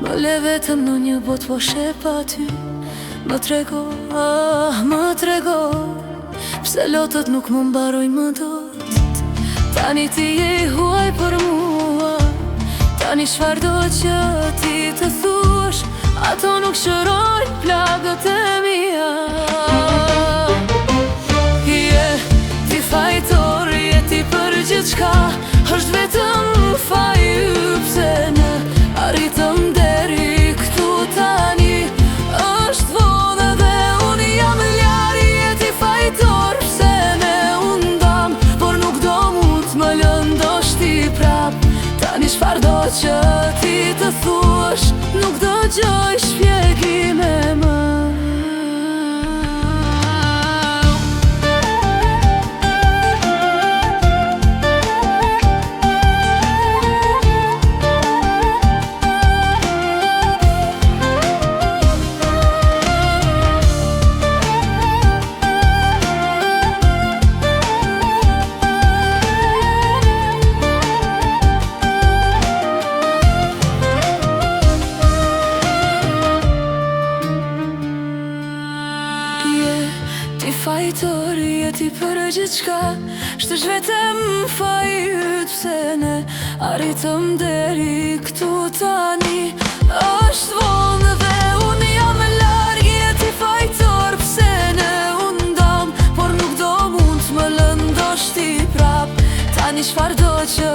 Më le vetëm në një bot po shep aty. Më trego, më trego, pse lotët nuk më mbarojnë më dot. Tani ti je huaj për mua, tani çfarë do që ti të thuash, ato nuk shërojnë plagët e mia. Je ti fajtor, je ti për gjithçka, është vetëm faji pse ne arritëm deri këtu tani. Është vonë dhe unë jam lari, je ti fajtor, pse ne undam, por nuk do mund t'më lëndosh ti prap. Tani çfarë do që ti të thuash, nuk do gjoj shpjegime më. Ti fajtor, je ti për gjithçka, shtesh vetëm faji yt, pse ne arritëm deri këtu tani. Është vonë dhe unë jam larg, je ti fajtor, pse ne undam, por nuk do mund t'më lëndosh ti prap. Tani çfarë do që